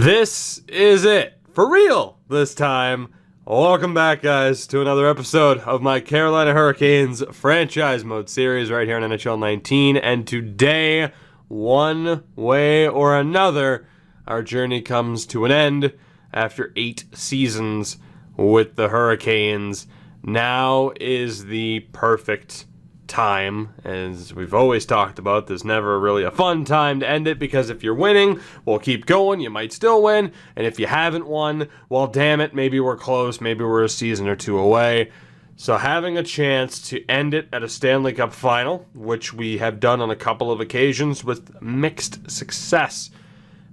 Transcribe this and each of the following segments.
This is it. For real this time. Welcome back, guys, to another episode of my Carolina Hurricanes franchise mode series right here on NHL 19. And today, one way or another, our journey comes to an end after 8 seasons with the Hurricanes. Now is the perfect time. As we've always talked about, there's never really a fun time to end it, because if you're winning, we'll keep going, you might still win, and if you haven't won, well, damn it, maybe we're close, maybe we're a season or two away. So having a chance to end it at a Stanley Cup final, which we have done on a couple of occasions with mixed success,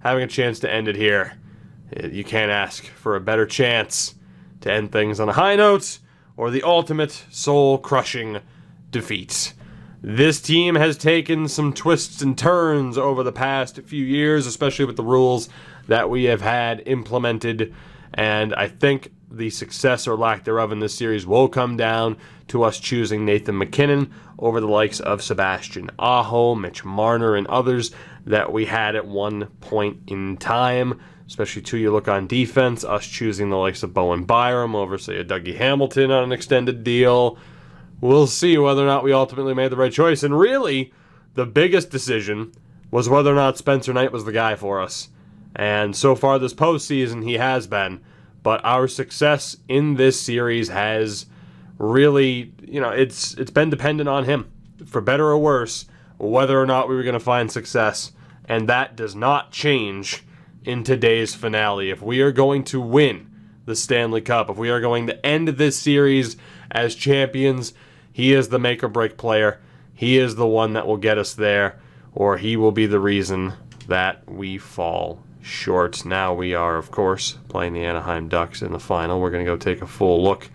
having a chance to end it here, you can't ask for a better chance to end things on a high note or the ultimate soul-crushing defeats. This team has taken some twists and turns over the past few years, especially with the rules that we have had implemented, and I think the success or lack thereof in this series will come down to us choosing Nathan MacKinnon over the likes of Sebastian Aho, Mitch Marner, and others that we had at one point in time, especially too, you look on defense, us choosing the likes of Bowen Byram over, say, a Dougie Hamilton on an extended deal. We'll see whether or not we ultimately made the right choice. And really, the biggest decision was whether or not Spencer Knight was the guy for us. And so far this postseason, he has been. But our success in this series has really, it's been dependent on him, for better or worse, whether or not we were going to find success. And that does not change in today's finale. If we are going to win the Stanley Cup, if we are going to end this series as champions, he is the make-or-break player. He is the one that will get us there, or he will be the reason that we fall short. Now we are, of course, playing the Anaheim Ducks in the final. We're going to go take a full look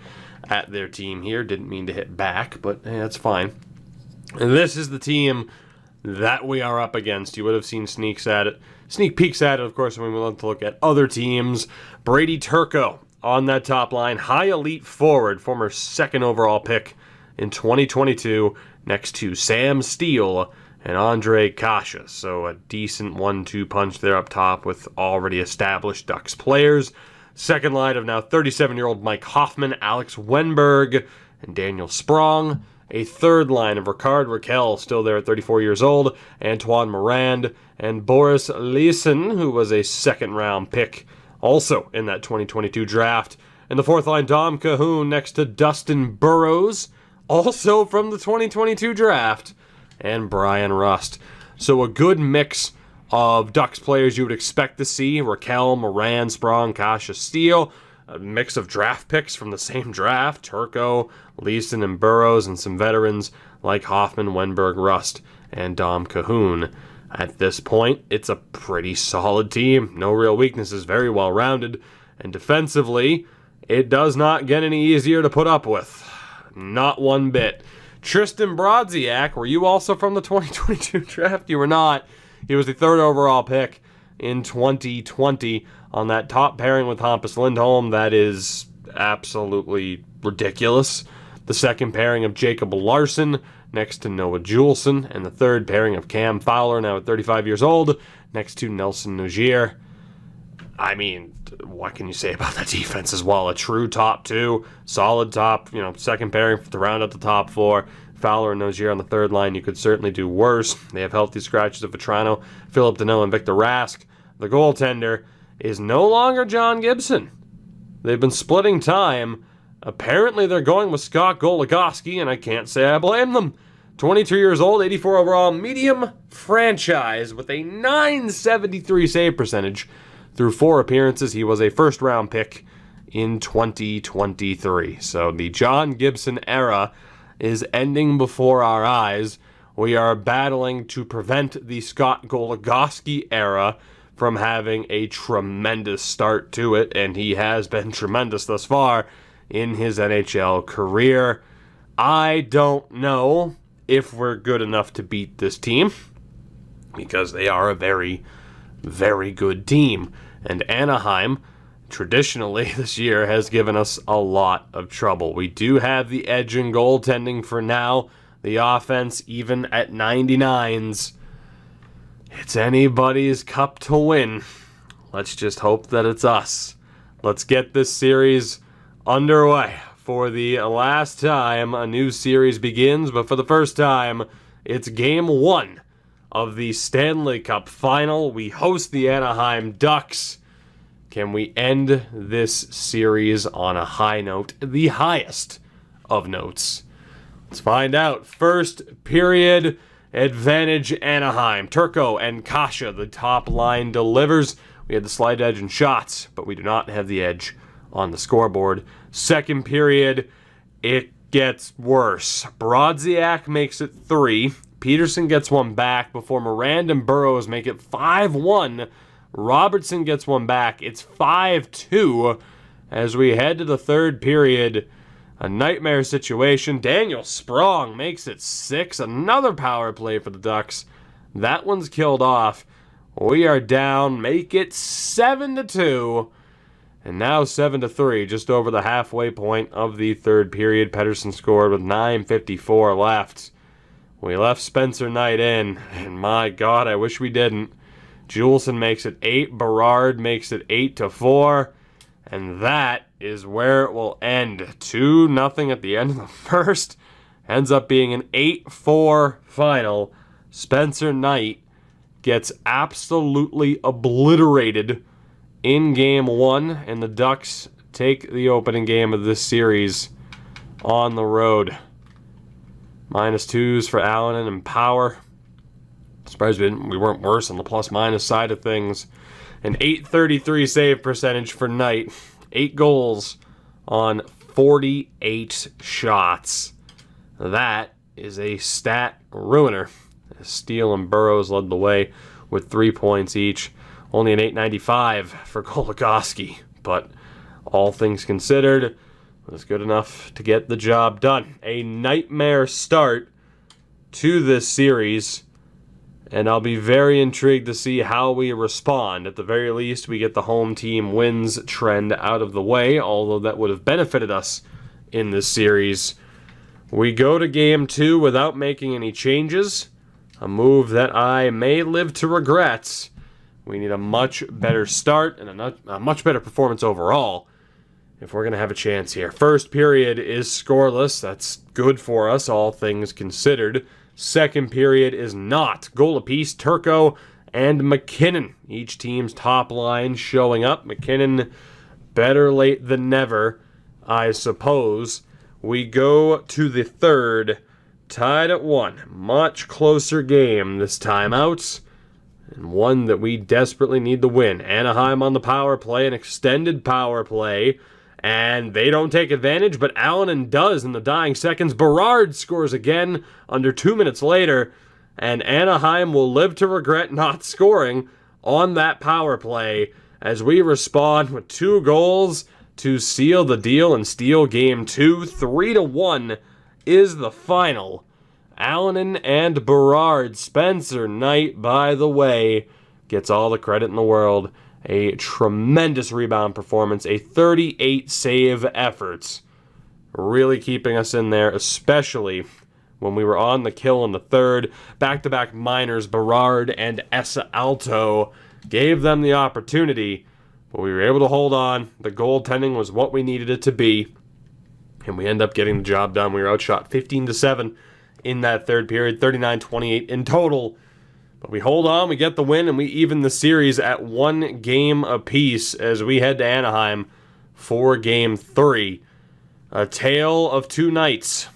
at their team here. Didn't mean to hit back, but hey, that's fine. And this is the team that we are up against. You would have seen sneak peeks at it, of course, when we went to look at other teams. Brady Turco on that top line, high elite forward, former second overall pick in 2022, next to Sam Steele and Andre Kasha. So a decent 1-2 punch there up top with already established Ducks players. Second line of now 37-year-old Mike Hoffman, Alex Wenberg, and Daniel Sprong. A third line of Ricard Raquel, still there at 34 years old, Antoine Morand, and Boris Leeson, who was a second-round pick also in that 2022 draft. And the fourth line, Dom Cahoon, next to Dustin Burrows, also from the 2022 draft, and Brian Rust. So a good mix of Ducks players you would expect to see. Raquel, Moran, Sprong, Kasha, Steele. A mix of draft picks from the same draft. Turco, Leeson, and Burrows, and some veterans like Hoffman, Wenberg, Rust, and Dom Cahoon. At this point, it's a pretty solid team. No real weaknesses, very well rounded. And defensively, it does not get any easier to put up with. Not one bit. Tristan Brodziak, were you also from the 2022 draft? You were not. He was the third overall pick in 2020 on that top pairing with Hampus Lindholm. That is absolutely ridiculous. The second pairing of Jacob Larson next to Noah Juleson, and the third pairing of Cam Fowler, now at 35 years old, next to Nelson Nogier. I mean, what can you say about that defense as well? A true top two, solid top, second pairing to round out the top four. Fowler and Nogier on the third line, you could certainly do worse. They have healthy scratches of Vetrano, Philip Deneau, and Victor Rask. The goaltender is no longer John Gibson. They've been splitting time. Apparently they're going with Scott Goligoski, and I can't say I blame them. 22 years old, 84 overall, medium franchise with a .973 save percentage. Through 4 appearances, he was a first-round pick in 2023. So the John Gibson era is ending before our eyes. We are battling to prevent the Scott Goligoski era from having a tremendous start to it, and he has been tremendous thus far in his NHL career. I don't know if we're good enough to beat this team, because they are a very, very good team. And Anaheim, traditionally this year, has given us a lot of trouble. We do have the edge in goaltending for now. The offense, even at 99s, it's anybody's cup to win. Let's just hope that it's us. Let's get this series underway. For the last time, a new series begins, but for the first time, it's Game 1 of the Stanley Cup Final. We host the Anaheim Ducks. Can we end this series on a high note, the highest of notes? Let's find out. First period, advantage Anaheim. Turco and Kasha, the top line, delivers. We had the slight edge in shots, but we do not have the edge on the scoreboard. Second period, it gets worse. Brodziak makes it 3. Peterson gets one back before Miranda and Burrows make it 5-1. Robertson gets one back. It's 5-2 as we head to the third period. A nightmare situation. Daniel Sprong makes it 6. Another power play for the Ducks. That one's killed off. We are down. Make it 7-2. And now 7-3, just over the halfway point of the third period. Pettersson scored with 9:54 left. We left Spencer Knight in, and my God, I wish we didn't. Juleson makes it 8. Berard makes it 8-4. And that is where it will end. 2-0 at the end of the first. Ends up being an 8-4 final. Spencer Knight gets absolutely obliterated in Game 1. And the Ducks take the opening game of this series on the road. -2s for Allen and Power. Surprised we weren't worse on the plus-minus side of things. An .833 save percentage for Knight. 8 goals on 48 shots. That is a stat ruiner. Steele and Burrows led the way with 3 points each. Only an .895 for Goligoski. But all things considered, it was good enough to get the job done. A nightmare start to this series. And I'll be very intrigued to see how we respond. At the very least, we get the home team wins trend out of the way, although that would have benefited us in this series. We go to Game 2 without making any changes, a move that I may live to regret. We need a much better start and a much better performance overall if we're going to have a chance here. First period is scoreless. That's good for us, all things considered. Second period is not. Goal apiece, Turco and McKinnon. Each team's top line showing up. McKinnon, better late than never, I suppose. We go to the third, tied at 1. Much closer game this time out, and one that we desperately need to win. Anaheim on the power play, an extended power play. And they don't take advantage, but Allen does in the dying seconds. Berard scores again under 2 minutes later, and Anaheim will live to regret not scoring on that power play as we respond with 2 goals to seal the deal and steal Game 2. 3-1 is the final. Allen and Berard. Spencer Knight, by the way, gets all the credit in the world. A tremendous rebound performance, a 38 save efforts, really keeping us in there, especially when we were on the kill in the third. Back-to-back minors, Berard and Essa Alto, gave them the opportunity, but we were able to hold on. The goaltending was what we needed it to be, and we end up getting the job done. We were outshot 15-7 in that third period, 39-28 in total. But we hold on, we get the win, and we even the series at 1 game apiece as we head to Anaheim for Game 3. A tale of 2 nights.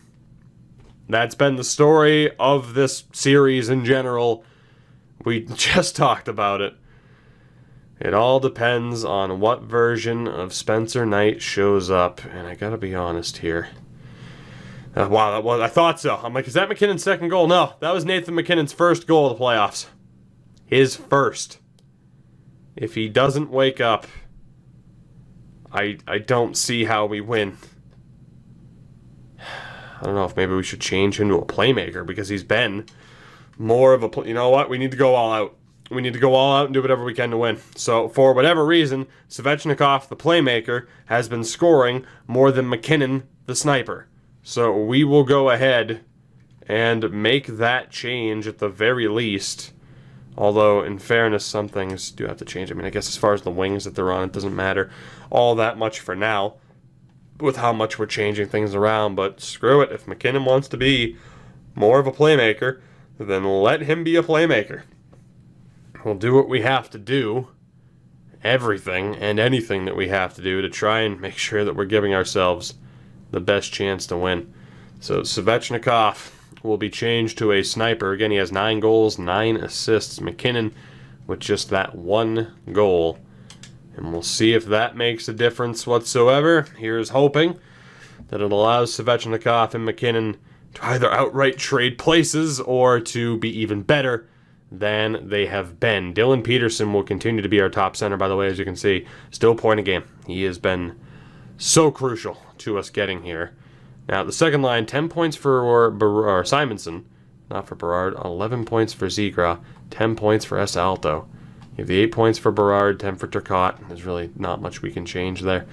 That's been the story of this series in general. We just talked about it. It all depends on what version of Spencer Knight shows up, and I gotta be honest here. Wow, I thought so. I'm like, is that McKinnon's second goal? No, that was Nathan McKinnon's first goal of the playoffs. His first. If he doesn't wake up, I don't see how we win. I don't know if maybe we should change him to a playmaker because he's been more of a... You know what? We need to go all out. We need to go all out and do whatever we can to win. So, for whatever reason, Svechnikov, the playmaker, has been scoring more than McKinnon, the sniper. So we will go ahead and make that change at the very least. Although, in fairness, some things do have to change. I mean, I guess as far as the wings that they're on, it doesn't matter all that much for now with how much we're changing things around. But screw it. If MacKinnon wants to be more of a playmaker, then let him be a playmaker. We'll do what we have to do, everything and anything that we have to do to try and make sure that we're giving ourselves the best chance to win. So Svechnikov will be changed to a sniper. Again, he has 9 goals, 9 assists. MacKinnon with just that 1 goal. And we'll see if that makes a difference whatsoever. Here's hoping that it allows Svechnikov and MacKinnon to either outright trade places or to be even better than they have been. Dylan Peterson will continue to be our top center, by the way, as you can see. Still point a game. He has been so crucial to us getting here. Now, the second line, 10 points for Simonson, not for Berard, 11 points for Zigra, 10 points for S. Alto. You have the 8 points for Berard, 10 for Turcotte. There's really not much we can change there.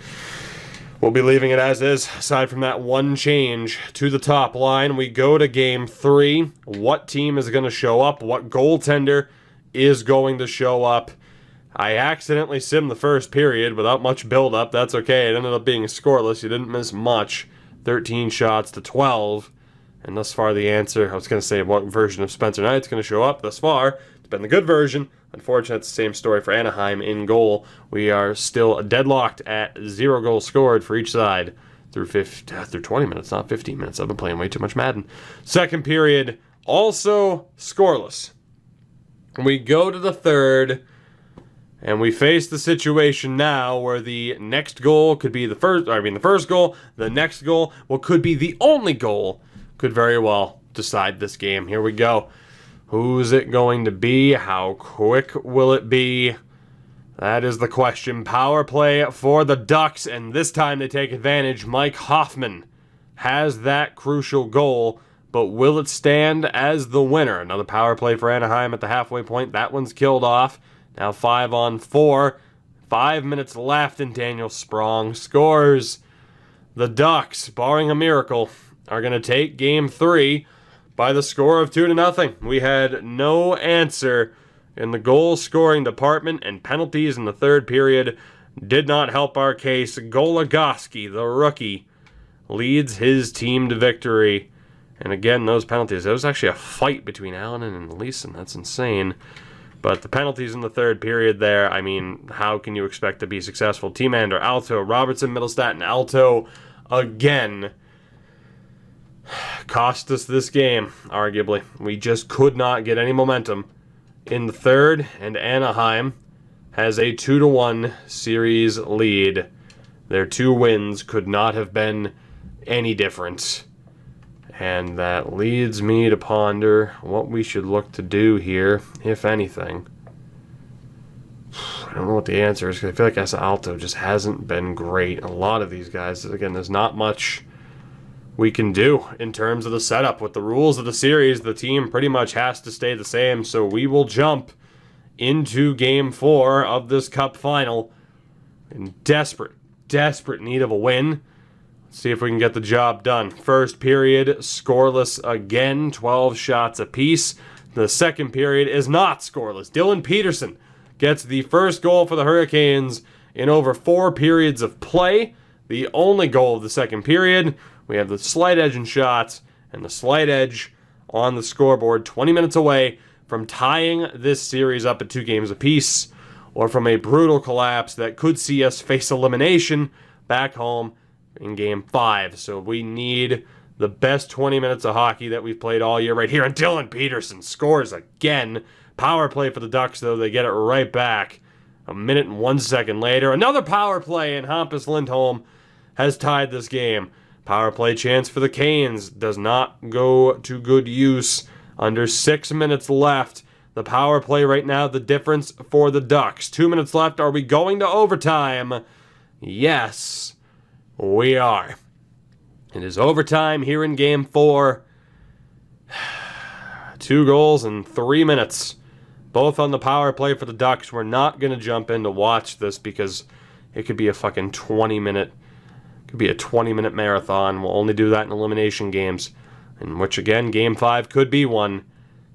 We'll be leaving it as is. Aside from that one change to the top line, we go to Game 3. What team is going to show up? What goaltender is going to show up? I accidentally simmed the first period without much build-up. That's okay. It ended up being scoreless. You didn't miss much. 13 shots to 12. And thus far the answer, I was going to say what version of Spencer Knight's going to show up. Thus far, it's been the good version. Unfortunately, it's the same story for Anaheim in goal. We are still deadlocked at 0 goals scored for each side through 20 minutes, not 15 minutes. I've been playing way too much Madden. Second period, also scoreless. We go to the third, and we face the situation now where the next goal could be the first goal, the next goal, what could be the only goal, could very well decide this game. Here we go. Who's it going to be? How quick will it be? That is the question. Power play for the Ducks, and this time they take advantage. Mike Hoffman has that crucial goal, but will it stand as the winner? Another power play for Anaheim at the halfway point. That one's killed off. Now 5-on-4. 5 minutes left, and Daniel Sprong scores. The Ducks, barring a miracle, are going to take Game 3 by the score of 2-0. We had no answer in the goal-scoring department, and penalties in the third period did not help our case. Goligoski, the rookie, leads his team to victory. And again, those penalties. There was actually a fight between Allen and Leeson. That's insane. But the penalties in the third period there, I mean, how can you expect to be successful? Teamander, Alto, Robertson, Middlestat, and Alto again cost us this game, arguably. We just could not get any momentum in the third, and Anaheim has a 2-1 series lead. Their 2 wins could not have been any different. And that leads me to ponder what we should look to do here, if anything. I don't know what the answer is, because I feel like S. Alto just hasn't been great. A lot of these guys, again, there's not much we can do in terms of the setup. With the rules of the series, the team pretty much has to stay the same, so we will jump into Game 4 of this Cup final in desperate need of a win. Let's see if we can get the job done. First period, scoreless again, 12 shots apiece. The second period is not scoreless. Dylan Peterson gets the first goal for the Hurricanes in over 4 periods of play. The only goal of the second period. We have the slight edge in shots and the slight edge on the scoreboard, 20 minutes away from tying this series up at 2 games apiece, or from a brutal collapse that could see us face elimination back home in Game 5. So we need the best 20 minutes of hockey that we've played all year right here. And Dylan Peterson scores again. Power play for the Ducks, though. They get it right back. A minute and 1 second later, another power play, and Hampus Lindholm has tied this game. Power play chance for the Canes does not go to good use. Under 6 minutes left. The power play right now, the difference for the Ducks. 2 minutes left. Are we going to overtime? Yes, we are. It is overtime here in Game 4. 2 goals in 3 minutes. Both on the power play for the Ducks. We're not going to jump in to watch this because it could be a fucking 20-minute... Could be a 20-minute marathon. We'll only do that in elimination games, in which, again, Game 5 could be one.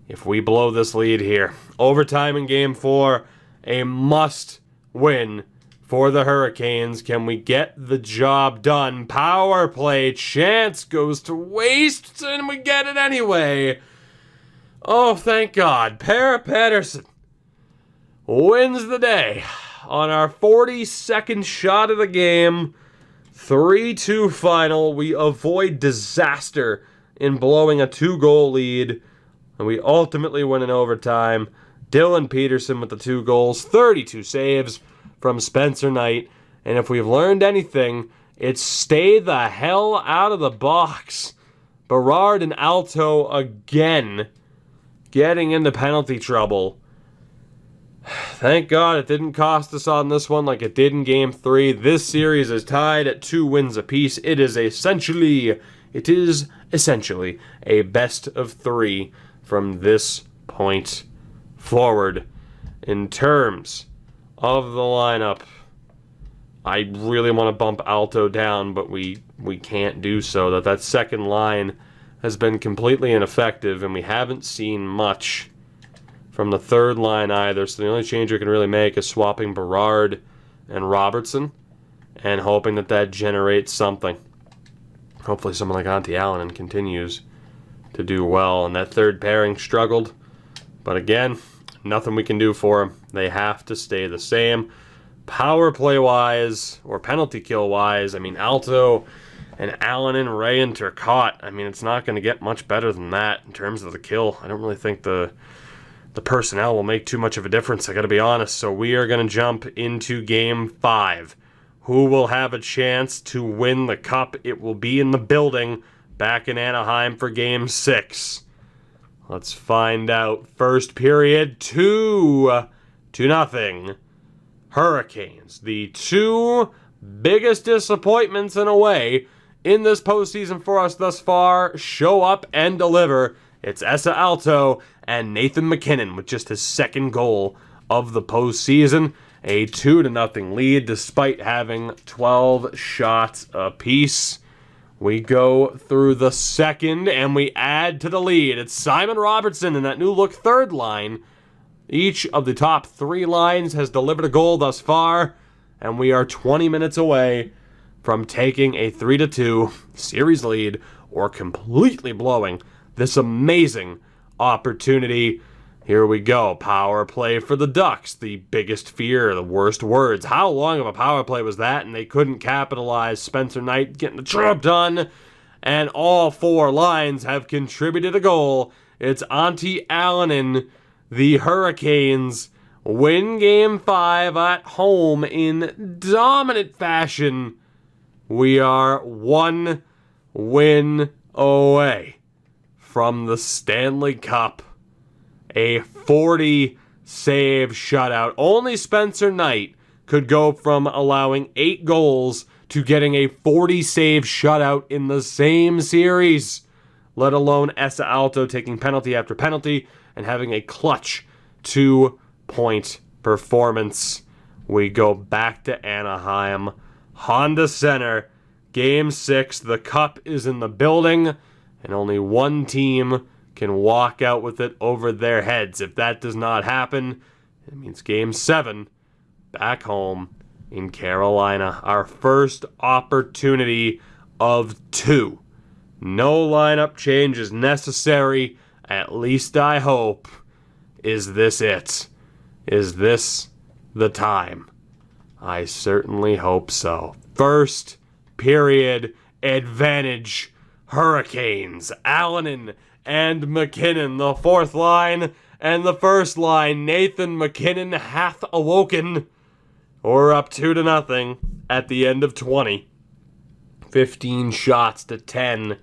if we blow this lead here. Overtime in Game 4, a must-win for the Hurricanes. Can we get the job done? Power play chance goes to waste, and we get it anyway. Oh, thank God. Patterson wins the day on our 42nd shot of the game. 3-2 final. We avoid disaster in blowing a 2-goal lead, and we ultimately win in overtime. Dylan Peterson with the 2 goals, 32 saves from Spencer Knight. And if we've learned anything, it's stay the hell out of the box. Berard and Alto again getting into penalty trouble. Thank God it didn't cost us on this one like it did in Game 3. This series is tied at 2 wins apiece. It is essentially a best of 3 from this point forward. In terms of the lineup, I really want to bump Alto down, but we can't do so. That second line has been completely ineffective, and we haven't seen much from the third line either. So the only change we can really make is swapping Berard and Robertson and hoping that generates something. Hopefully someone like Antti Allonen continues to do well. And that third pairing struggled. But again, nothing we can do for them. They have to stay the same. Power play-wise, or penalty kill-wise, I mean, Alto and Allonen, Ray, and Turcotte, I mean, it's not going to get much better than that in terms of the kill. I don't really think the personnel will make too much of a difference, I got to be honest. So we are going to jump into Game 5. Who will have a chance to win the cup? It will be in the building back in Anaheim for Game 6. Let's find out. First period, 2-0. Hurricanes, the 2 biggest disappointments in a way in this postseason for us thus far, show up and deliver. It's Esa Alto and Nathan MacKinnon with just his second goal of the postseason. A 2-0 lead despite having 12 shots apiece. We go through the second and we add to the lead. It's Simon Robertson and that new look third line. Each of the top 3 lines has delivered a goal thus far, and we are 20 minutes away from taking a 3-2 series lead or completely blowing this amazing opportunity. Here we go. Power play for the Ducks. The biggest fear, the worst words. How long of a power play was that? And they couldn't capitalize. Spencer Knight getting the job done. And all 4 lines have contributed a goal. It's Antti Allonen. The Hurricanes win Game 5 at home in dominant fashion. We are 1 win away from the Stanley Cup. A 40-save shutout. Only Spencer Knight could go from allowing 8 goals to getting a 40-save shutout in the same series, let alone Esa Alto taking penalty after penalty and having a clutch 2-point performance. We go back to Anaheim. Honda Center, Game 6. The cup is in the building, and only one team can walk out with it over their heads. If that does not happen, it means Game 7 back home in Carolina. Our first opportunity of 2. No lineup change is necessary. At least I hope. Is this it? Is this the time? I certainly hope so. First period, advantage, Hurricanes, Allonen and MacKinnon. The fourth line and the first line, Nathan MacKinnon hath awoken. We're up 2-0 at the end of 20. 15 shots to 10.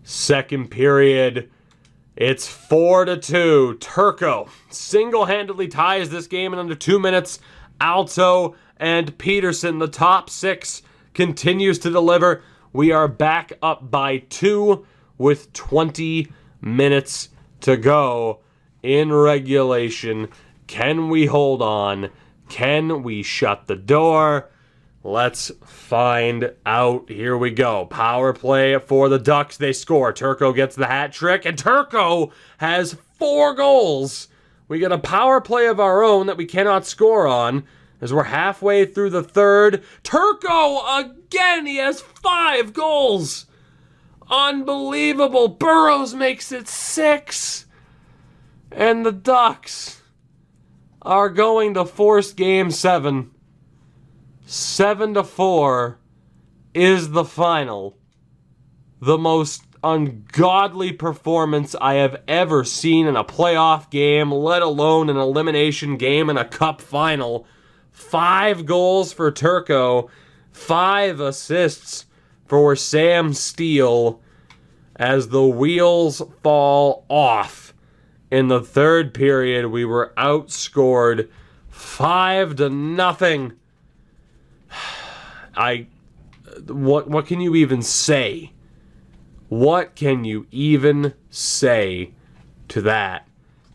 Second period, it's 4-2. Turco single-handedly ties this game in under 2 minutes. Alto and Peterson, the top 6, continues to deliver. We are back up by 2 with 20 minutes to go in regulation. Can we hold on? Can we shut the door? Let's find out. Here we go. Power play for the Ducks. They score. Turco gets the hat trick, and Turco has 4 goals. We get a power play of our own that we cannot score on as we're halfway through the third. Turco again, he has 5 goals. Unbelievable. Burrows makes it 6. And the Ducks are going to force game 7. 7-4 is the final. The most ungodly performance I have ever seen in a playoff game, let alone an elimination game in a cup final. 5 goals for Turco, 5 assists for Sam Steele as the wheels fall off. In the third period, we were outscored 5-0. What can you even say? What can you even say to that?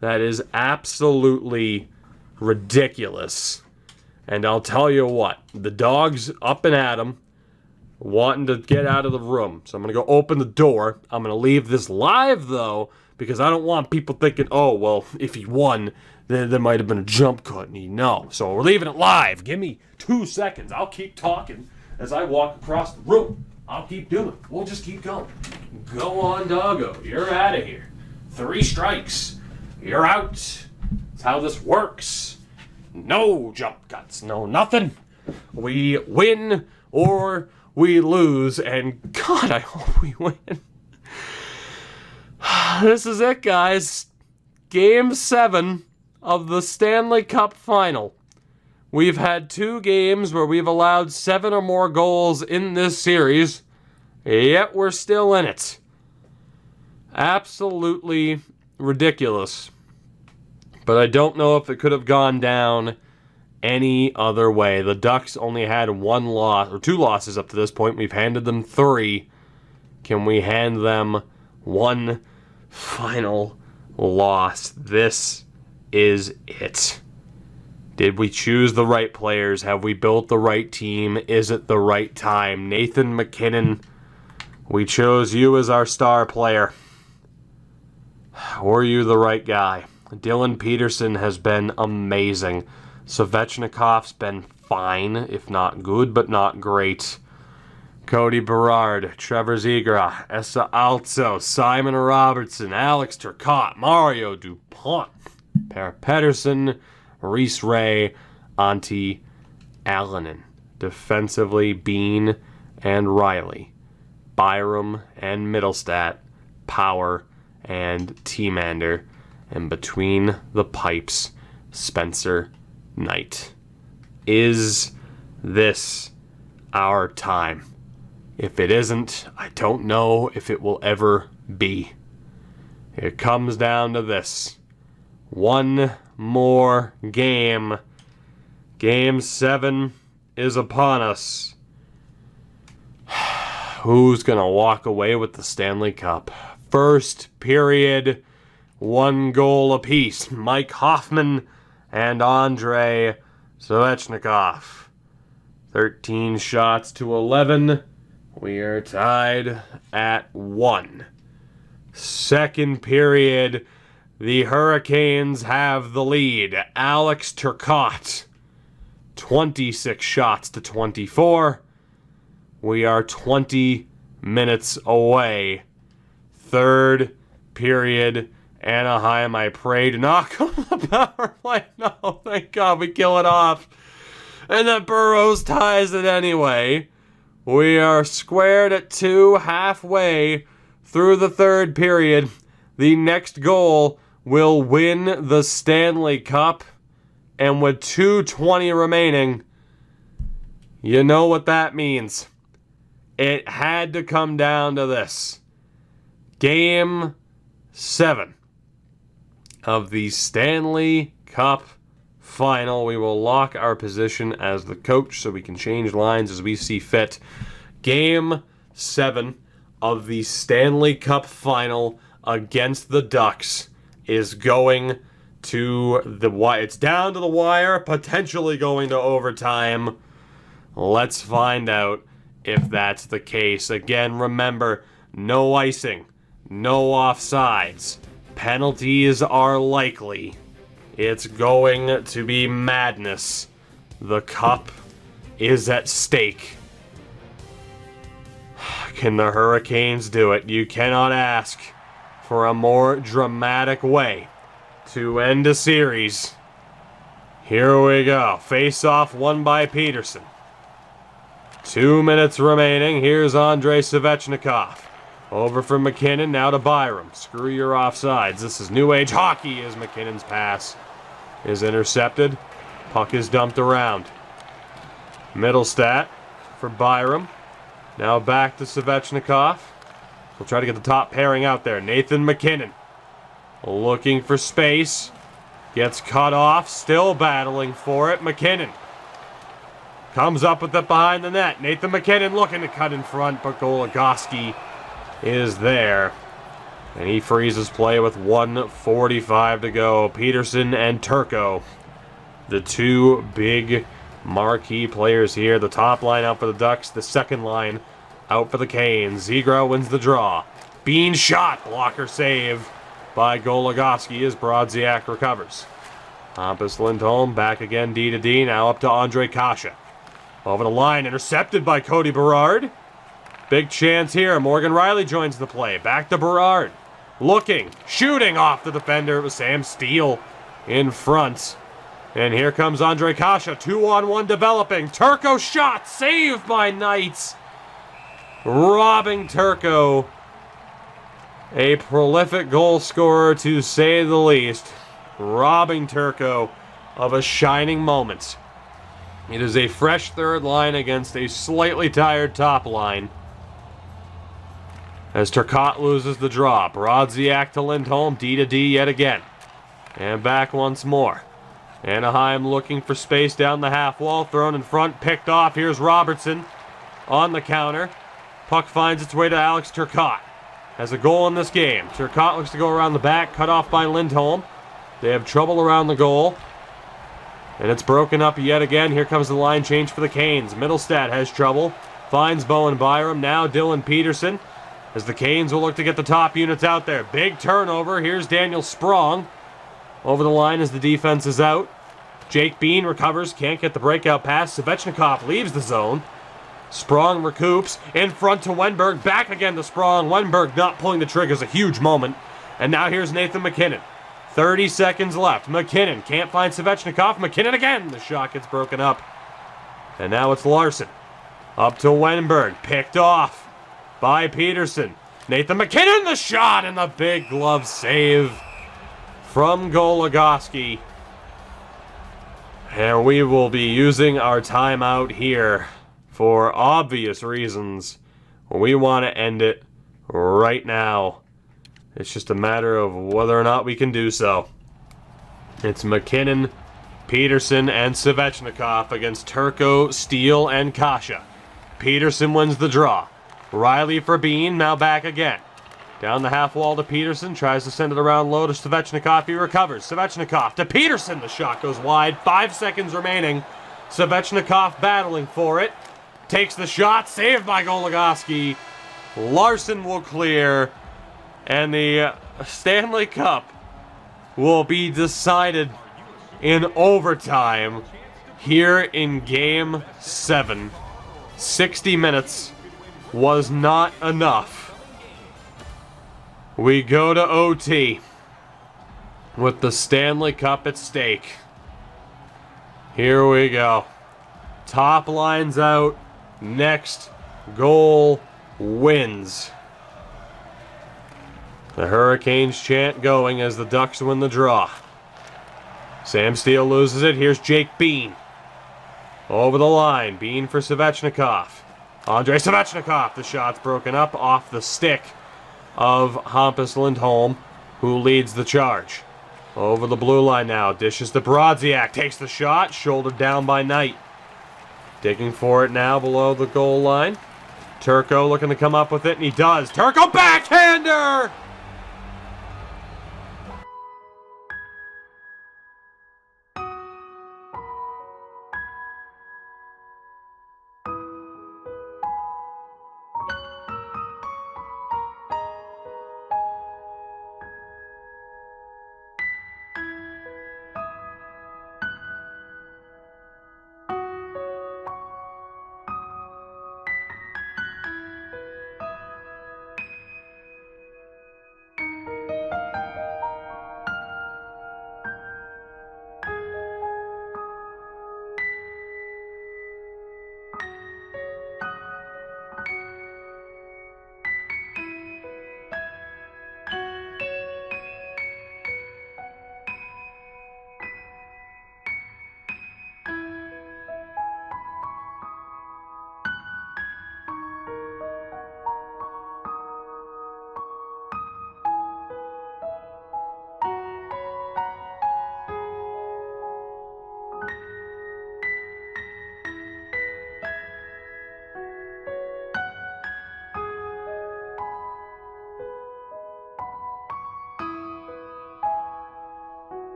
That is absolutely ridiculous. And I'll tell you what, the dog's up and at him, wanting to get out of the room. So I'm going to go open the door. I'm going to leave this live, though, because I don't want people thinking, oh, well, if he won, then there might have been a jump cut, and no. So we're leaving it live. Give me 2 seconds. I'll keep talking as I walk across the room. I'll keep doing it. We'll just keep going. Go on, doggo. You're out of here. 3 strikes. You're out. That's how this works. No jump cuts. No nothing. We win or we lose. And God, I hope we win. This is it, guys. Game 7 of the Stanley Cup Final. We've had 2 games where we've allowed 7 or more goals in this series, yet we're still in it. Absolutely ridiculous. But I don't know if it could have gone down any other way. The Ducks only had 1 loss, or 2 losses up to this point. We've handed them 3. Can we hand them 1 final loss? This is it. Did we choose the right players? Have we built the right team? Is it the right time? Nathan MacKinnon, we chose you as our star player. Were you the right guy? Dylan Peterson has been amazing. Svechnikov's been fine, if not good, but not great. Cody Berard, Trevor Zegras, Essa Alzo, Simon Robertson, Alex Turcotte, Mario Dupont, Per Pedersen, Reese Ray, Antti Allonen. Defensively, Bean and Riley. Byram and Middlestat. Power and Tiemander. And between the pipes, Spencer Knight. Is this our time? If it isn't, I don't know if it will ever be. It comes down to this. 1 more game. Game 7 is upon us. Who's going to walk away with the Stanley Cup? First period, 1 goal apiece. Mike Hoffman and Andrei Svechnikov. 13 shots to 11. We are tied at 1. Second period, the Hurricanes have the lead. Alex Turcotte, 26 shots to 24. We are 20 minutes away. Third period, Anaheim, I pray to not come to the power play. No, thank God we kill it off. And then Burrows ties it anyway. We are squared at 2 halfway through the third period. The next goal will win the Stanley Cup. And with 2:20 remaining, you know what that means. It had to come down to this. Game 7 of the Stanley Cup Final. We will lock our position as the coach so we can change lines as we see fit. Game 7 of the Stanley Cup Final against the Ducks is going to the wire. It's down to the wire, potentially going to overtime. Let's find out if that's the case. Again, remember, no icing, no offsides. Penalties are likely. It's going to be madness. The cup is at stake. Can the Hurricanes do it? You cannot ask for a more dramatic way to end a series. Here we go. Face-off won by Peterson. 2 minutes remaining. Here's Andrei Svechnikov. Over from McKinnon, now to Byram. Screw your offsides. This is New Age hockey as McKinnon's pass is intercepted. Puck is dumped around. Middlestat for Byram. Now back to Svechnikov. We'll try to get the top pairing out there. Nathan McKinnon looking for space. Gets cut off. Still battling for it. McKinnon comes up with it behind the net. Nathan McKinnon looking to cut in front, but Goligoski is there. And he freezes play with 1:45 to go. Peterson and Turco, the two big marquee players here. The top line out for the Ducks, the second line out for the Canes. Zegro wins the draw. Bean shot, blocker save by Goligoski as Brodziak recovers. Hampus Lindholm back again D to D, now up to Andre Kasha. Over the line, intercepted by Cody Berard. Big chance here. Morgan Riley joins the play. Back to Berard. Looking, shooting off the defender. It was Sam Steele in front. And here comes Andre Kasha. 2-on-1 developing. Turco shot. Saved by Knights. Robbing Turco. A prolific goal scorer to say the least. Robbing Turco of a shining moment. It is a fresh third line against a slightly tired top line. As Turcotte loses the draw. Brodziak to Lindholm. D to D yet again. And back once more. Anaheim looking for space down the half wall. Thrown in front. Picked off. Here's Robertson on the counter. Puck finds its way to Alex Turcotte. Has a goal in this game. Turcotte looks to go around the back. Cut off by Lindholm. They have trouble around the goal. And it's broken up yet again. Here comes the line change for the Canes. Middlestat has trouble. Finds Bowen Byram. Now Dylan Peterson. As the Canes will look to get the top units out there. Big turnover. Here's Daniel Sprong. Over the line as the defense is out. Jake Bean recovers. Can't get the breakout pass. Svechnikov leaves the zone. Sprong recoups. In front to Wenberg. Back again to Sprong. Wenberg not pulling the trigger is a huge moment. And now here's Nathan McKinnon. 30 seconds left. McKinnon can't find Svechnikov. McKinnon again. The shot gets broken up. And now it's Larson. Up to Wenberg. Picked off by Peterson. Nathan McKinnon, the shot, and the big glove save from Goligoski. And we will be using our timeout here for obvious reasons. We want to end it right now. It's just a matter of whether or not we can do so. It's McKinnon, Peterson, and Svechnikov against Turco, Steele, and Kasha. Peterson wins the draw. Riley for Bean, now back again. Down the half wall to Peterson, tries to send it around low to Svechnikov, he recovers. Svechnikov to Peterson, the shot goes wide, 5 seconds remaining. Svechnikov battling for it, takes the shot, saved by Goligoski. Larson will clear, and the Stanley Cup will be decided in overtime here in Game 7. 60 minutes was not enough. We go to OT with the Stanley Cup at stake. Here we go. Top line's out. Next goal wins. The Hurricanes chant going as the Ducks win the draw. Sam Steele loses it. Here's Jake Bean. Over the line. Bean for Svechnikov. Andrei Svechnikov. The shot's broken up off the stick of Hampus Lindholm, who leads the charge. Over the blue line now. Dishes to Brodziak. Takes the shot. Shouldered down by Knight. Digging for it now below the goal line. Turco looking to come up with it, and he does. Turco backhander!